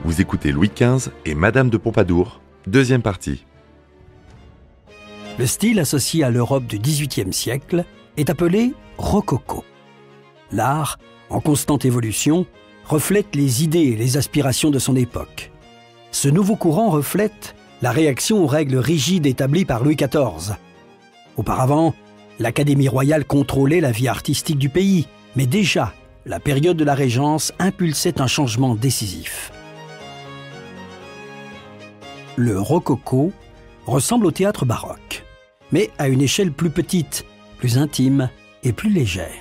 Vous écoutez Louis XV et Madame de Pompadour, deuxième partie. Le style associé à l'Europe du XVIIIe siècle est appelé rococo. L'art, en constante évolution, reflète les idées et les aspirations de son époque. Ce nouveau courant reflète la réaction aux règles rigides établies par Louis XIV. Auparavant, l'Académie royale contrôlait la vie artistique du pays, mais déjà, la période de la Régence impulsait un changement décisif. Le rococo ressemble au théâtre baroque, mais à une échelle plus petite, plus intime et plus légère.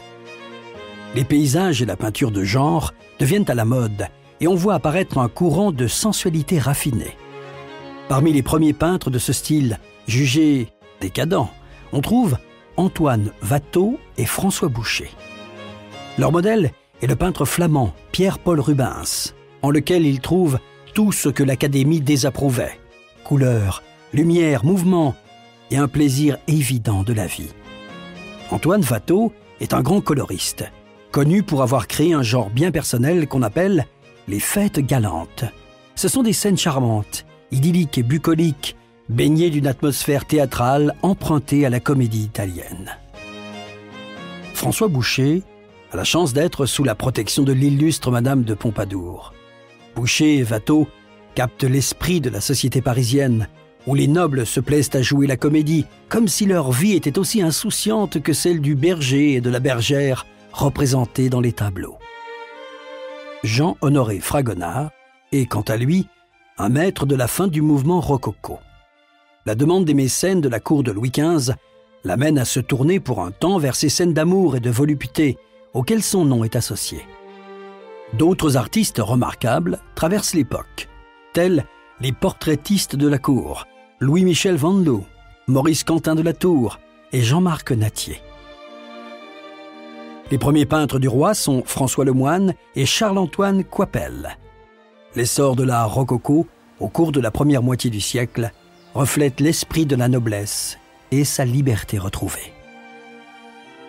Les paysages et la peinture de genre deviennent à la mode et on voit apparaître un courant de sensualité raffinée. Parmi les premiers peintres de ce style, jugés décadents, on trouve Antoine Watteau et François Boucher. Leur modèle est le peintre flamand Pierre-Paul Rubens, en lequel ils trouvent tout ce que l'Académie désapprouvait: couleurs, lumière, mouvement et un plaisir évident de la vie. Antoine Watteau est un grand coloriste, connu pour avoir créé un genre bien personnel qu'on appelle les fêtes galantes. Ce sont des scènes charmantes, idylliques et bucoliques, baignées d'une atmosphère théâtrale empruntée à la comédie italienne. François Boucher a la chance d'être sous la protection de l'illustre Madame de Pompadour. Boucher et Watteau captent l'esprit de la société parisienne, où les nobles se plaisent à jouer la comédie, comme si leur vie était aussi insouciante que celle du berger et de la bergère représentés dans les tableaux. Jean-Honoré Fragonard est, quant à lui, un maître de la fin du mouvement rococo. La demande des mécènes de la cour de Louis XV l'amène à se tourner pour un temps vers ces scènes d'amour et de volupté auxquelles son nom est associé. D'autres artistes remarquables traversent l'époque, tels les portraitistes de la cour, Louis-Michel Vanloo, Maurice Quentin de la Tour et Jean-Marc Nattier. Les premiers peintres du roi sont François Lemoine et Charles-Antoine Coypel. L'essor de l'art rococo, au cours de la première moitié du siècle, reflète l'esprit de la noblesse et sa liberté retrouvée.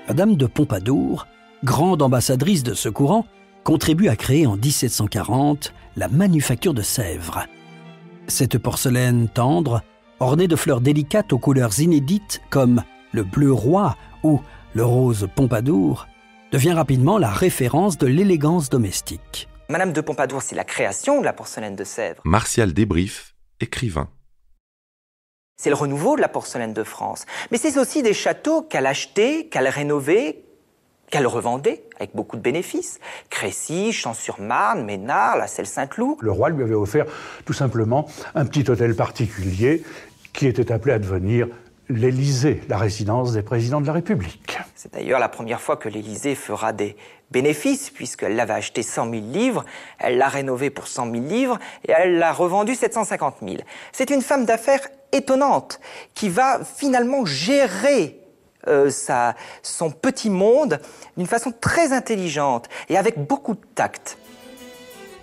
Madame de Pompadour, grande ambassadrice de ce courant, contribue à créer en 1740 la manufacture de Sèvres. Cette porcelaine tendre, ornée de fleurs délicates aux couleurs inédites comme le bleu roi ou le rose Pompadour, devient rapidement la référence de l'élégance domestique. Madame de Pompadour, c'est la création de la porcelaine de Sèvres. Martial Desbrief, écrivain. C'est le renouveau de la porcelaine de France. Mais c'est aussi des châteaux qu'elle achetait, qu'elle rénovait, qu'elle revendait avec beaucoup de bénéfices. Crécy, Champs-sur-Marne, Ménard, la Selle-Saint-Cloud. Le roi lui avait offert tout simplement un petit hôtel particulier qui était appelé à devenir l'Élysée, la résidence des présidents de la République. C'est d'ailleurs la première fois que l'Élysée fera des bénéfices, puisqu'elle l'avait acheté 100 000 livres, elle l'a rénové pour 100 000 livres et elle l'a revendu 750 000. C'est une femme d'affaires étonnante qui va finalement gérer son petit monde d'une façon très intelligente et avec beaucoup de tact.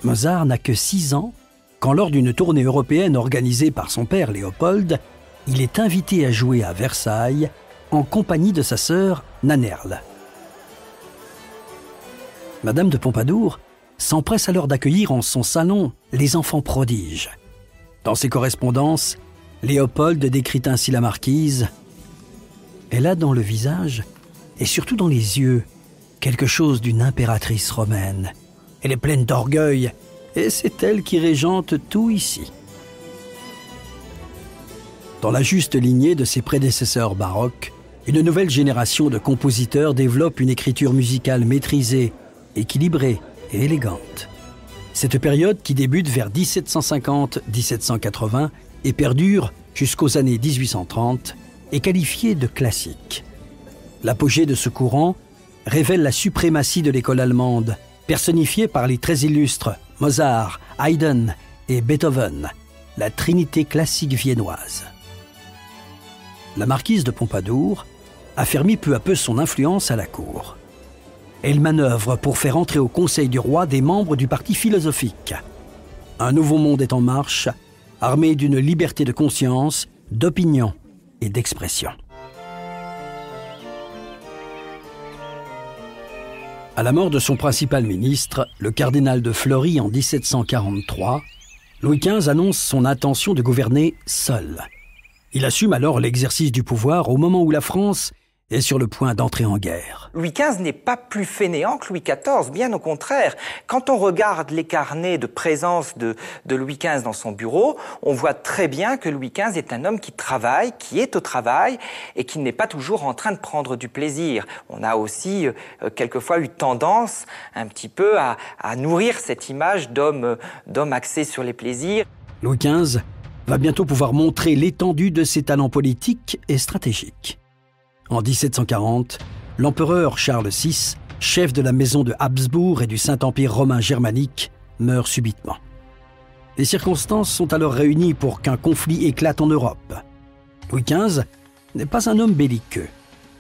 Mozart n'a que 6 ans quand, lors d'une tournée européenne organisée par son père Léopold, il est invité à jouer à Versailles en compagnie de sa sœur Nannerl. Madame de Pompadour s'empresse alors d'accueillir en son salon les enfants prodiges. Dans ses correspondances, Léopold décrit ainsi la marquise. Elle a dans le visage, et surtout dans les yeux, quelque chose d'une impératrice romaine. Elle est pleine d'orgueil, et c'est elle qui régente tout ici. Dans la juste lignée de ses prédécesseurs baroques, une nouvelle génération de compositeurs développe une écriture musicale maîtrisée, équilibrée et élégante. Cette période, qui débute vers 1750-1780 et perdure jusqu'aux années 1830, est qualifiée de classique. L'apogée de ce courant révèle la suprématie de l'école allemande, personnifiée par les très illustres Mozart, Haydn et Beethoven, la trinité classique viennoise. La marquise de Pompadour affermit peu à peu son influence à la cour. Elle manœuvre pour faire entrer au conseil du roi des membres du parti philosophique. Un nouveau monde est en marche, armé d'une liberté de conscience, d'opinion et d'expression. À la mort de son principal ministre, le cardinal de Fleury en 1743, Louis XV annonce son intention de gouverner seul. Il assume alors l'exercice du pouvoir au moment où la France est sur le point d'entrer en guerre. Louis XV n'est pas plus fainéant que Louis XIV, bien au contraire. Quand on regarde les carnets de présence de Louis XV dans son bureau, on voit très bien que Louis XV est un homme qui travaille, qui est au travail et qui n'est pas toujours en train de prendre du plaisir. On a aussi quelquefois eu tendance un petit peu à nourrir cette image d'homme axé sur les plaisirs. Louis XV va bientôt pouvoir montrer l'étendue de ses talents politiques et stratégiques. En 1740, l'empereur Charles VI, chef de la maison de Habsbourg et du Saint-Empire romain germanique, meurt subitement. Les circonstances sont alors réunies pour qu'un conflit éclate en Europe. Louis XV n'est pas un homme belliqueux,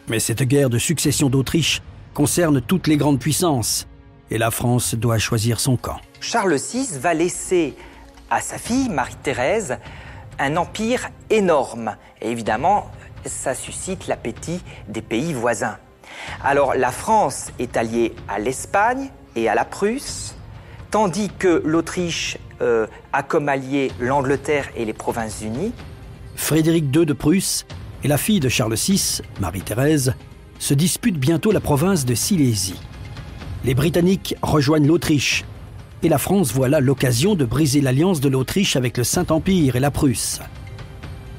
mais cette guerre de succession d'Autriche concerne toutes les grandes puissances, et la France doit choisir son camp. Charles VI va laisser à sa fille, Marie-Thérèse, un empire énorme. Et évidemment, ça suscite l'appétit des pays voisins. Alors la France est alliée à l'Espagne et à la Prusse, tandis que l'Autriche a comme alliés l'Angleterre et les Provinces-Unies. Frédéric II de Prusse et la fille de Charles VI, Marie-Thérèse, se disputent bientôt la province de Silésie. Les Britanniques rejoignent l'Autriche, et la France voit là l'occasion de briser l'alliance de l'Autriche avec le Saint-Empire et la Prusse.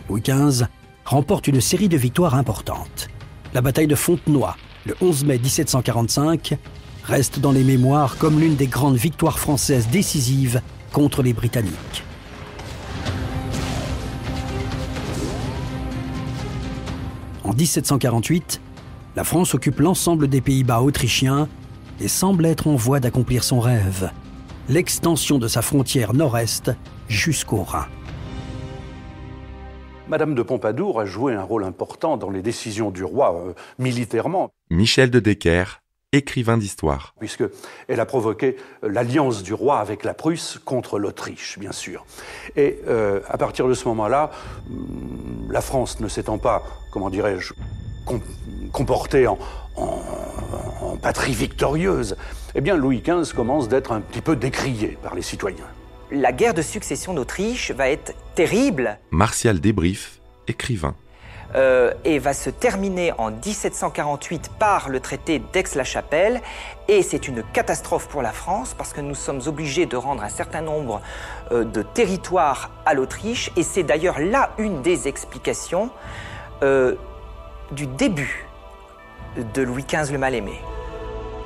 Louis XV remporte une série de victoires importantes. La bataille de Fontenoy, le 11 mai 1745, reste dans les mémoires comme l'une des grandes victoires françaises décisives contre les Britanniques. En 1748, la France occupe l'ensemble des Pays-Bas autrichiens et semble être en voie d'accomplir son rêve, l'extension de sa frontière nord-est jusqu'au Rhin. Madame de Pompadour a joué un rôle important dans les décisions du roi, militairement. Michel de Decker, écrivain d'histoire. Puisqu'elle a provoqué l'alliance du roi avec la Prusse contre l'Autriche, bien sûr. Et à partir de ce moment-là, la France ne s'étant pas, comment dirais-je, comportée en patrie victorieuse, eh bien Louis XV commence d'être un petit peu décrié par les citoyens. La guerre de succession d'Autriche va être terrible. Martial Desbriefs, écrivain. Et va se terminer en 1748 par le traité d'Aix-la-Chapelle. Et c'est une catastrophe pour la France parce que nous sommes obligés de rendre un certain nombre de territoires à l'Autriche. Et c'est d'ailleurs là une des explications du début de Louis XV le Mal-Aimé.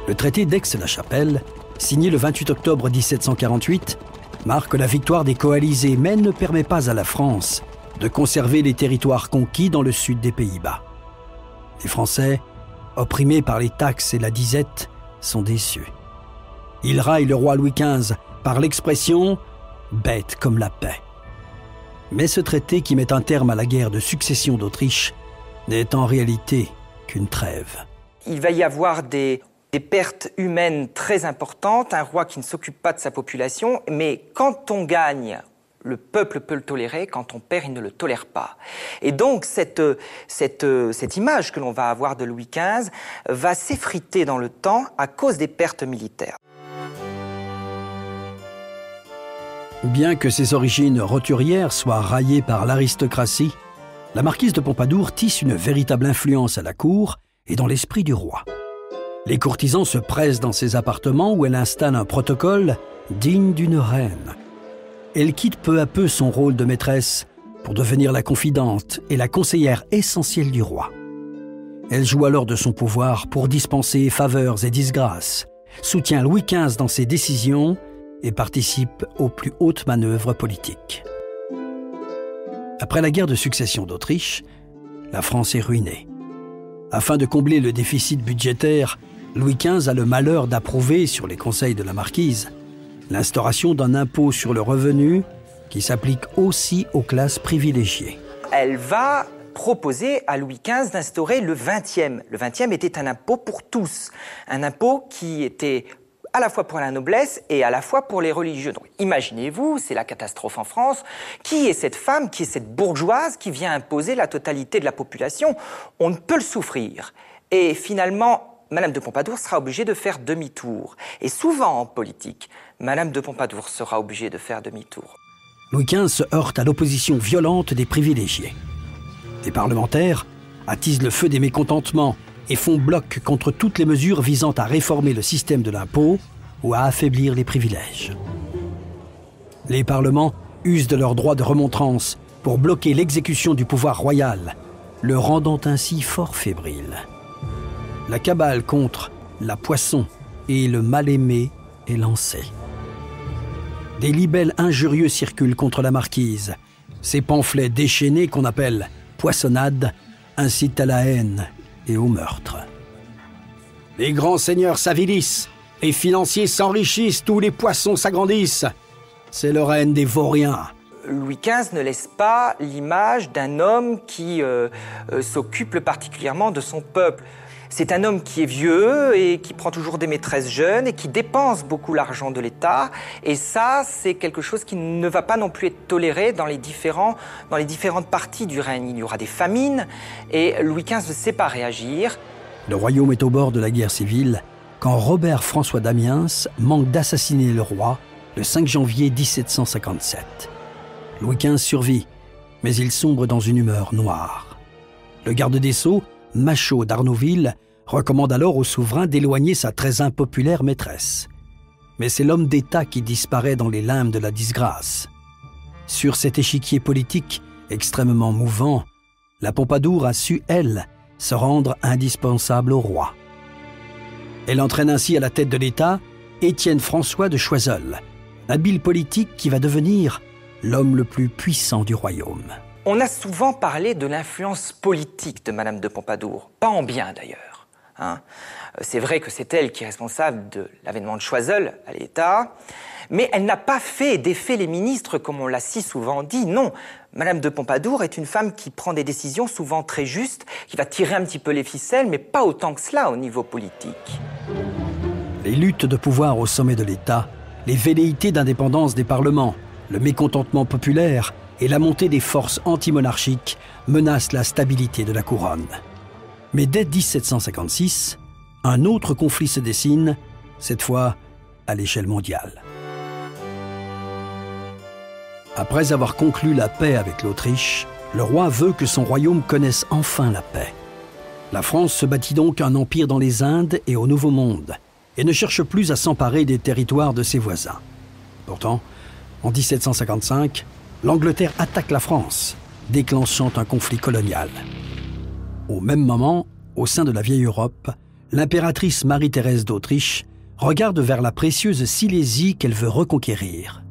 Le traité d'Aix-la-Chapelle, signé le 28 octobre 1748, marque la victoire des coalisés, mais ne permet pas à la France de conserver les territoires conquis dans le sud des Pays-Bas. Les Français, opprimés par les taxes et la disette, sont déçus. Ils raillent le roi Louis XV par l'expression « bête comme la paix ». Mais ce traité qui met un terme à la guerre de succession d'Autriche n'est en réalité qu'une trêve. Il va y avoir des pertes humaines très importantes, un roi qui ne s'occupe pas de sa population, mais quand on gagne, le peuple peut le tolérer, quand on perd, il ne le tolère pas. Et donc cette image que l'on va avoir de Louis XV va s'effriter dans le temps à cause des pertes militaires. Bien que ses origines roturières soient raillées par l'aristocratie, la marquise de Pompadour tisse une véritable influence à la cour et dans l'esprit du roi. Les courtisans se pressent dans ses appartements où elle installe un protocole digne d'une reine. Elle quitte peu à peu son rôle de maîtresse pour devenir la confidente et la conseillère essentielle du roi. Elle joue alors de son pouvoir pour dispenser faveurs et disgrâces, soutient Louis XV dans ses décisions et participe aux plus hautes manœuvres politiques. Après la guerre de succession d'Autriche, la France est ruinée. Afin de combler le déficit budgétaire, Louis XV a le malheur d'approuver, sur les conseils de la marquise, l'instauration d'un impôt sur le revenu qui s'applique aussi aux classes privilégiées. Elle va proposer à Louis XV d'instaurer le 20e. Le 20e était un impôt pour tous, un impôt qui était à la fois pour la noblesse et à la fois pour les religieux. Donc, imaginez-vous, c'est la catastrophe en France. Qui est cette femme, qui est cette bourgeoise qui vient imposer la totalité de la population? On ne peut le souffrir. Et finalement, Madame de Pompadour sera obligée de faire demi-tour. Et souvent en politique, Madame de Pompadour sera obligée de faire demi-tour. Louis XV se heurte à l'opposition violente des privilégiés. Des parlementaires attisent le feu des mécontentements et font bloc contre toutes les mesures visant à réformer le système de l'impôt ou à affaiblir les privilèges. Les parlements usent de leur droit de remontrance pour bloquer l'exécution du pouvoir royal, le rendant ainsi fort fébrile. La cabale contre la Poisson et le mal-aimé est lancée. Des libelles injurieux circulent contre la marquise. Ces pamphlets déchaînés qu'on appelle « poissonnades » incitent à la haine et au meurtre. Les grands seigneurs s'avilissent, les financiers s'enrichissent, tous les poissons s'agrandissent. C'est le règne des vauriens. Louis XV ne laisse pas l'image d'un homme qui s'occupe particulièrement de son peuple. C'est un homme qui est vieux et qui prend toujours des maîtresses jeunes et qui dépense beaucoup l'argent de l'État. Et ça, c'est quelque chose qui ne va pas non plus être toléré dans les différentes parties du règne. Il y aura des famines et Louis XV ne sait pas réagir. Le royaume est au bord de la guerre civile quand Robert-François d'Amiens manque d'assassiner le roi le 5 janvier 1757. Louis XV survit, mais il sombre dans une humeur noire. Le garde des Sceaux, Machaut d'Arnouville, recommande alors au souverain d'éloigner sa très impopulaire maîtresse. Mais c'est l'homme d'État qui disparaît dans les limbes de la disgrâce. Sur cet échiquier politique extrêmement mouvant, la Pompadour a su, elle, se rendre indispensable au roi. Elle entraîne ainsi à la tête de l'État Étienne François de Choiseul, un habile politique qui va devenir l'homme le plus puissant du royaume. On a souvent parlé de l'influence politique de Madame de Pompadour, pas en bien d'ailleurs. C'est vrai que c'est elle qui est responsable de l'avènement de Choiseul à l'État, mais elle n'a pas fait et défait les ministres comme on l'a si souvent dit. Non, Madame de Pompadour est une femme qui prend des décisions souvent très justes, qui va tirer un petit peu les ficelles, mais pas autant que cela au niveau politique. Les luttes de pouvoir au sommet de l'État, les velléités d'indépendance des parlements, le mécontentement populaire et la montée des forces antimonarchiques menacent la stabilité de la couronne. Mais dès 1756, un autre conflit se dessine, cette fois à l'échelle mondiale. Après avoir conclu la paix avec l'Autriche, le roi veut que son royaume connaisse enfin la paix. La France se bâtit donc un empire dans les Indes et au Nouveau Monde, et ne cherche plus à s'emparer des territoires de ses voisins. Pourtant, en 1755, l'Angleterre attaque la France, déclenchant un conflit colonial. Au même moment, au sein de la vieille Europe, l'impératrice Marie-Thérèse d'Autriche regarde vers la précieuse Silésie qu'elle veut reconquérir.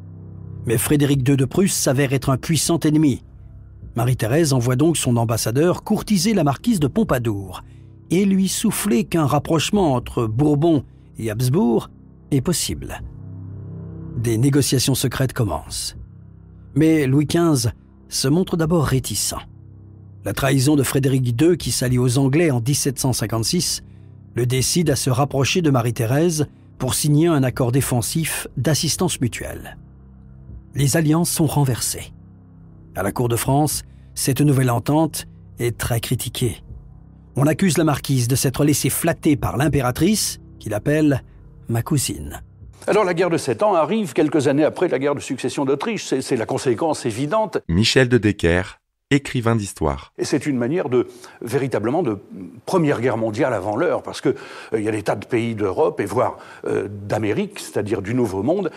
Mais Frédéric II de Prusse s'avère être un puissant ennemi. Marie-Thérèse envoie donc son ambassadeur courtiser la marquise de Pompadour et lui souffler qu'un rapprochement entre Bourbon et Habsbourg est possible. Des négociations secrètes commencent. Mais Louis XV se montre d'abord réticent. La trahison de Frédéric II, qui s'allie aux Anglais en 1756, le décide à se rapprocher de Marie-Thérèse pour signer un accord défensif d'assistance mutuelle. Les alliances sont renversées. À la cour de France, cette nouvelle entente est très critiquée. On accuse la marquise de s'être laissée flatter par l'impératrice, qui l'appelle « ma cousine ». Alors la guerre de 7 ans arrive quelques années après la guerre de succession d'Autriche. C'est la conséquence évidente. Michel de Decker, écrivain d'histoire. Et c'est une manière véritablement de première guerre mondiale avant l'heure, parce que y a des tas de pays d'Europe et voire d'Amérique, c'est-à-dire du Nouveau Monde,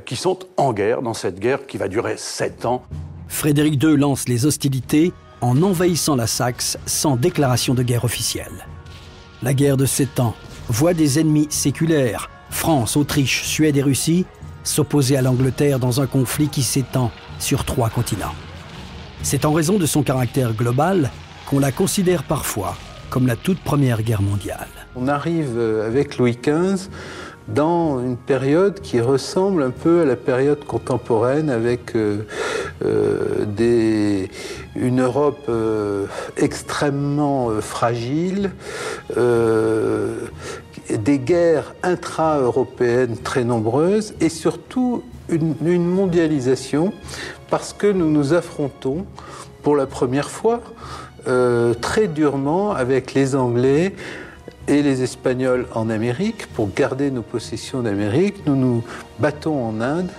qui sont en guerre dans cette guerre qui va durer 7 ans. Frédéric II lance les hostilités en envahissant la Saxe sans déclaration de guerre officielle. La guerre de 7 ans voit des ennemis séculaires, France, Autriche, Suède et Russie, s'opposer à l'Angleterre dans un conflit qui s'étend sur 3 continents. C'est en raison de son caractère global qu'on la considère parfois comme la toute première guerre mondiale. On arrive avec Louis XV dans une période qui ressemble un peu à la période contemporaine avec une Europe extrêmement fragile, des guerres intra-européennes très nombreuses et surtout une mondialisation parce que nous nous affrontons pour la première fois très durement avec les Anglais et les Espagnols en Amérique. Pour garder nos possessions d'Amérique, nous nous battons en Inde.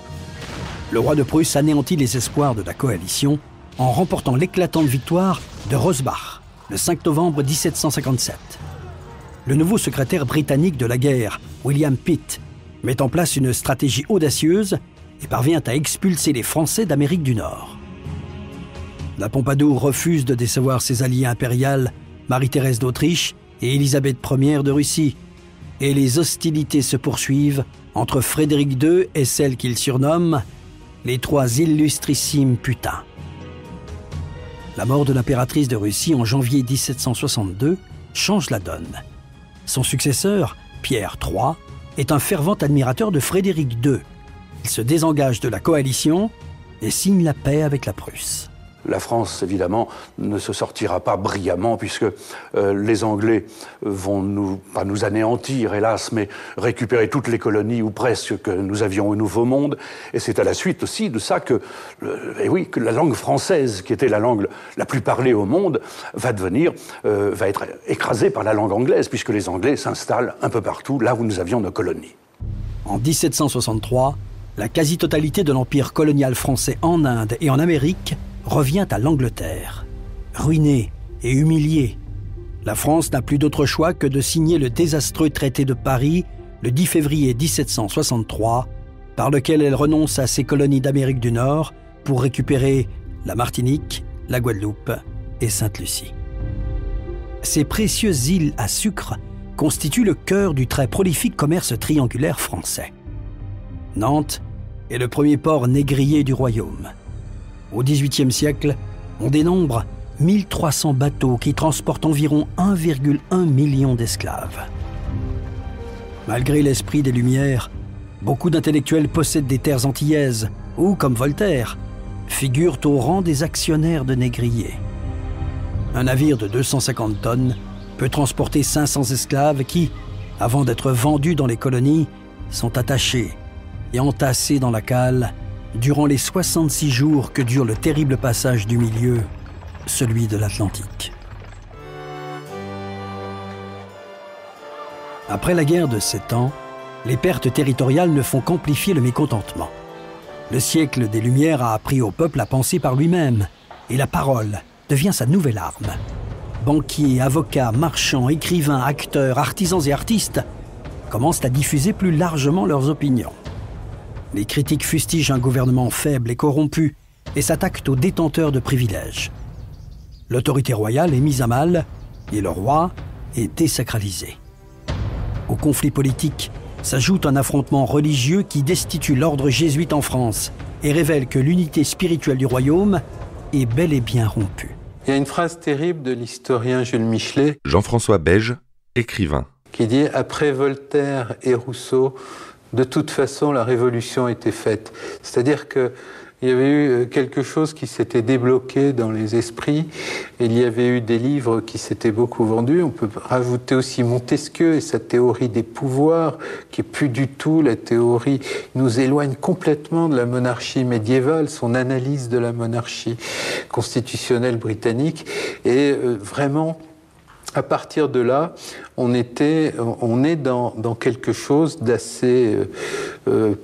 le roi de Prusse anéantit les espoirs de la coalition en remportant l'éclatante victoire de Rosbach, le 5 novembre 1757. Le nouveau secrétaire britannique de la guerre, William Pitt, met en place une stratégie audacieuse et parvient à expulser les Français d'Amérique du Nord. La Pompadour refuse de décevoir ses alliés impériales, Marie-Thérèse d'Autriche et Élisabeth Ier de Russie, et les hostilités se poursuivent entre Frédéric II et celle qu'il surnomme les trois illustrissimes putains. La mort de l'impératrice de Russie en janvier 1762 change la donne. Son successeur, Pierre III, est un fervent admirateur de Frédéric II. Il se désengage de la coalition et signe la paix avec la Prusse. La France, évidemment, ne se sortira pas brillamment puisque les Anglais vont pas nous anéantir, hélas, mais récupérer toutes les colonies ou presque que nous avions au Nouveau Monde. Et c'est à la suite aussi de ça que la langue française, qui était la langue la plus parlée au monde, va être écrasée par la langue anglaise puisque les Anglais s'installent un peu partout là où nous avions nos colonies. En 1763, la quasi-totalité de l'empire colonial français en Inde et en Amérique revient à l'Angleterre. Ruinée et humiliée, la France n'a plus d'autre choix que de signer le désastreux traité de Paris le 10 février 1763, par lequel elle renonce à ses colonies d'Amérique du Nord pour récupérer la Martinique, la Guadeloupe et Sainte-Lucie. Ces précieuses îles à sucre constituent le cœur du très prolifique commerce triangulaire français. Nantes est le premier port négrier du royaume. Au XVIIIe siècle, on dénombre 1300 bateaux qui transportent environ 1,1 million d'esclaves. Malgré l'esprit des Lumières, beaucoup d'intellectuels possèdent des terres antillaises ou, comme Voltaire, figurent au rang des actionnaires de négriers. Un navire de 250 tonnes peut transporter 500 esclaves qui, avant d'être vendus dans les colonies, sont attachés et entassés dans la cale durant les 66 jours que dure le terrible passage du milieu, celui de l'Atlantique. Après la guerre de 7 ans, les pertes territoriales ne font qu'amplifier le mécontentement. Le siècle des Lumières a appris au peuple à penser par lui-même, et la parole devient sa nouvelle arme. Banquiers, avocats, marchands, écrivains, acteurs, artisans et artistes commencent à diffuser plus largement leurs opinions. Les critiques fustigent un gouvernement faible et corrompu et s'attaquent aux détenteurs de privilèges. L'autorité royale est mise à mal et le roi est désacralisé. Au conflit politique s'ajoute un affrontement religieux qui destitue l'ordre jésuite en France et révèle que l'unité spirituelle du royaume est bel et bien rompue. Il y a une phrase terrible de l'historien Jules Michelet, Jean-François Beige, écrivain, qui dit « Après Voltaire et Rousseau, de toute façon, la révolution était faite. » C'est-à-dire qu'il y avait eu quelque chose qui s'était débloqué dans les esprits. Il y avait eu des livres qui s'étaient beaucoup vendus. On peut rajouter aussi Montesquieu et sa théorie des pouvoirs, qui est plus du tout la théorie, nous éloigne complètement de la monarchie médiévale, son analyse de la monarchie constitutionnelle britannique. Et vraiment, à partir de là, on est dans quelque chose d'assez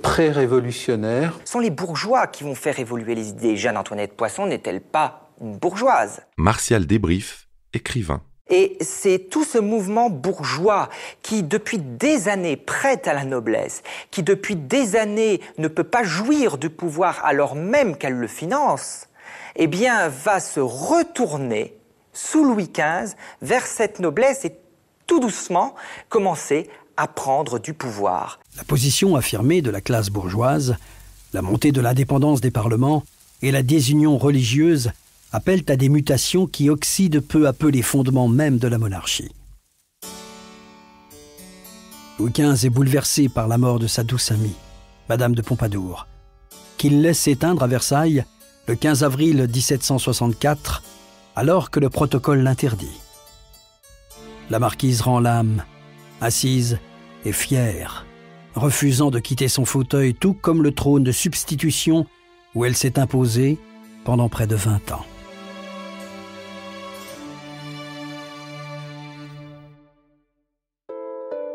pré-révolutionnaire. Ce sont les bourgeois qui vont faire évoluer les idées. Jeanne-Antoinette Poisson n'est-elle pas une bourgeoise? Martial Desbrief, écrivain. Et c'est tout ce mouvement bourgeois qui, depuis des années, prête à la noblesse, qui, depuis des années, ne peut pas jouir du pouvoir alors même qu'elle le finance, eh bien, va se retourner sous Louis XV, vers cette noblesse et tout doucement commencer à prendre du pouvoir. La position affirmée de la classe bourgeoise, la montée de l'indépendance des parlements et la désunion religieuse appellent à des mutations qui oxydent peu à peu les fondements mêmes de la monarchie. Louis XV est bouleversé par la mort de sa douce amie, Madame de Pompadour, qu'il laisse s'éteindre à Versailles le 15 avril 1764, alors que le protocole l'interdit. La marquise rend l'âme, assise et fière, refusant de quitter son fauteuil, tout comme le trône de substitution où elle s'est imposée pendant près de 20 ans.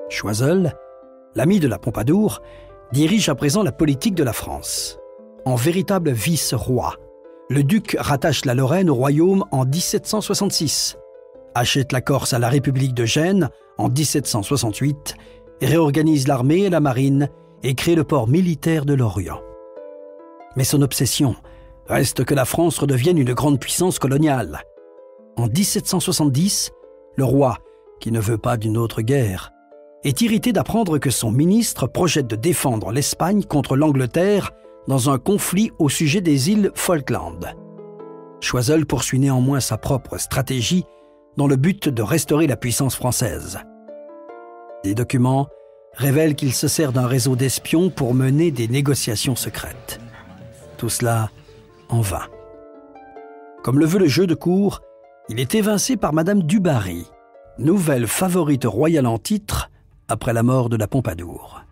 Choiseul, l'ami de la Pompadour, dirige à présent la politique de la France. en véritable vice-roi. Le duc rattache la Lorraine au royaume en 1766, achète la Corse à la République de Gênes en 1768, réorganise l'armée et la marine et crée le port militaire de l'Orient. Mais son obsession reste que la France redevienne une grande puissance coloniale. En 1770, le roi, qui ne veut pas d'une autre guerre, est irrité d'apprendre que son ministre projette de défendre l'Espagne contre l'Angleterre dans un conflit au sujet des îles Falkland. Choiseul poursuit néanmoins sa propre stratégie dans le but de restaurer la puissance française. Des documents révèlent qu'il se sert d'un réseau d'espions pour mener des négociations secrètes. Tout cela en vain. Comme le veut le jeu de cour, il est évincé par Madame du Barry, nouvelle favorite royale en titre après la mort de la Pompadour.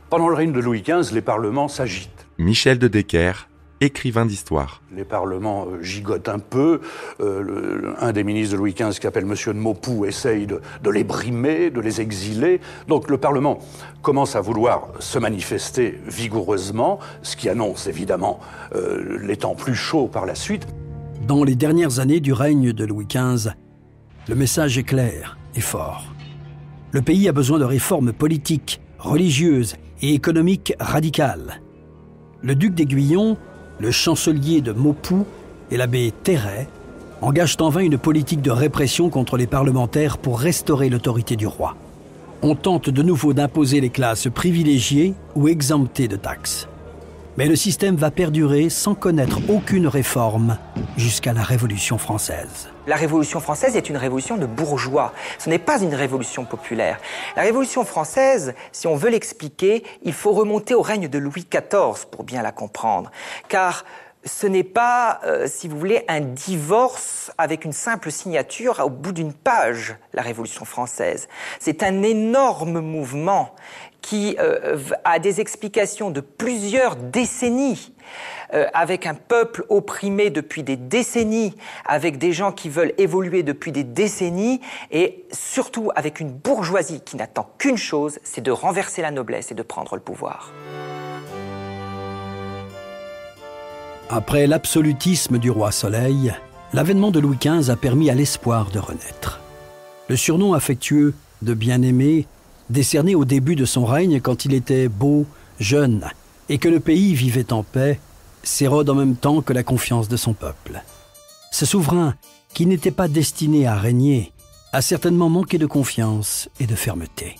Pendant le règne de Louis XV, les parlements s'agitent. Michel de Decker, écrivain d'histoire. Les parlements gigotent un peu. Un des ministres de Louis XV, qui s'appelle M. de Maupoux, essaye de les brimer, de les exiler. Donc le Parlement commence à vouloir se manifester vigoureusement, ce qui annonce évidemment les temps plus chauds par la suite. Dans les dernières années du règne de Louis XV, le message est clair et fort. Le pays a besoin de réformes politiques, religieuses et économiques radicales. Le duc d'Aiguillon, le chancelier de Maupoux et l'abbé Terray engagent en vain une politique de répression contre les parlementaires pour restaurer l'autorité du roi. On tente de nouveau d'imposer les classes privilégiées ou exemptées de taxes. Mais le système va perdurer sans connaître aucune réforme jusqu'à la Révolution française. La Révolution française est une révolution de bourgeois. Ce n'est pas une révolution populaire. La Révolution française, si on veut l'expliquer, il faut remonter au règne de Louis XIV pour bien la comprendre. Car ce n'est pas, si vous voulez, un divorce avec une simple signature au bout d'une page, la Révolution française. C'est un énorme mouvement qui a des explications de plusieurs décennies, avec un peuple opprimé depuis des décennies, avec des gens qui veulent évoluer depuis des décennies, et surtout avec une bourgeoisie qui n'attend qu'une chose, c'est de renverser la noblesse et de prendre le pouvoir. Après l'absolutisme du roi Soleil, l'avènement de Louis XV a permis à l'espoir de renaître. Le surnom affectueux de bien-aimé, décerné au début de son règne quand il était beau, jeune, et que le pays vivait en paix, s'érode en même temps que la confiance de son peuple. Ce souverain, qui n'était pas destiné à régner, a certainement manqué de confiance et de fermeté.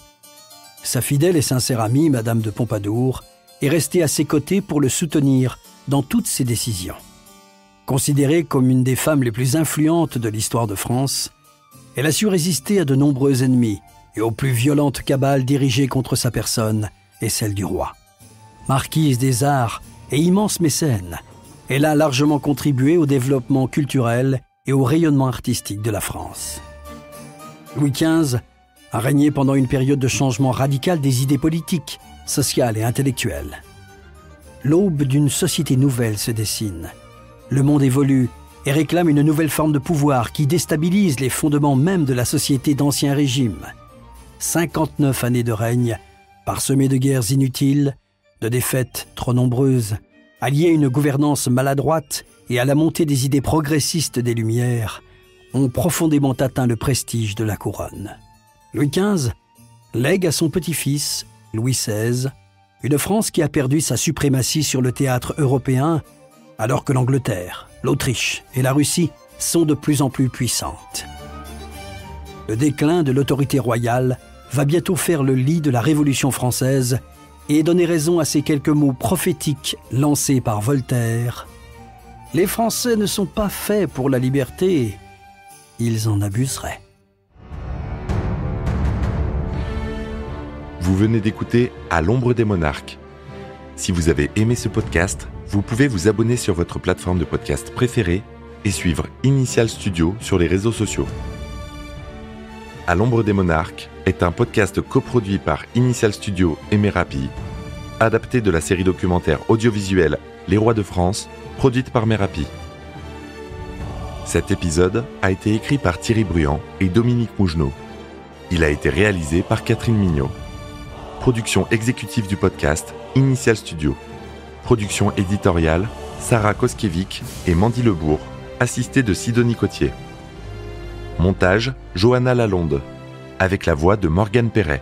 Sa fidèle et sincère amie, Madame de Pompadour, est restée à ses côtés pour le soutenir dans toutes ses décisions. Considérée comme une des femmes les plus influentes de l'histoire de France, elle a su résister à de nombreux ennemis et aux plus violentes cabales dirigées contre sa personne et celle du roi. Marquise des arts et immense mécène, elle a largement contribué au développement culturel et au rayonnement artistique de la France. Louis XV a régné pendant une période de changement radical des idées politiques, sociales et intellectuelles. L'aube d'une société nouvelle se dessine. Le monde évolue et réclame une nouvelle forme de pouvoir qui déstabilise les fondements même de la société d'Ancien Régime. 59 années de règne, parsemées de guerres inutiles, de défaites trop nombreuses, alliées à une gouvernance maladroite et à la montée des idées progressistes des Lumières, ont profondément atteint le prestige de la couronne. Louis XV lègue à son petit-fils, Louis XVI, une France qui a perdu sa suprématie sur le théâtre européen, alors que l'Angleterre, l'Autriche et la Russie sont de plus en plus puissantes. Le déclin de l'autorité royale va bientôt faire le lit de la Révolution française et donner raison à ces quelques mots prophétiques lancés par Voltaire. « Les Français ne sont pas faits pour la liberté, ils en abuseraient. » Vous venez d'écouter À l'ombre des monarques. Si vous avez aimé ce podcast, vous pouvez vous abonner sur votre plateforme de podcast préférée et suivre Initial Studio sur les réseaux sociaux. À l'ombre des monarques est un podcast coproduit par Initial Studio et Merapi, adapté de la série documentaire audiovisuelle Les Rois de France, produite par Merapi. Cet épisode a été écrit par Thierry Bruand et Dominique Mougenot. Il a été réalisé par Catherine Mignot. Production exécutive du podcast Initial Studio. Production éditoriale, Sarah Koskiewicz et Mandy Lebourg, assistée de Sidonie Cotier. Montage, Johanna Lalonde, avec la voix de Morgane Perret.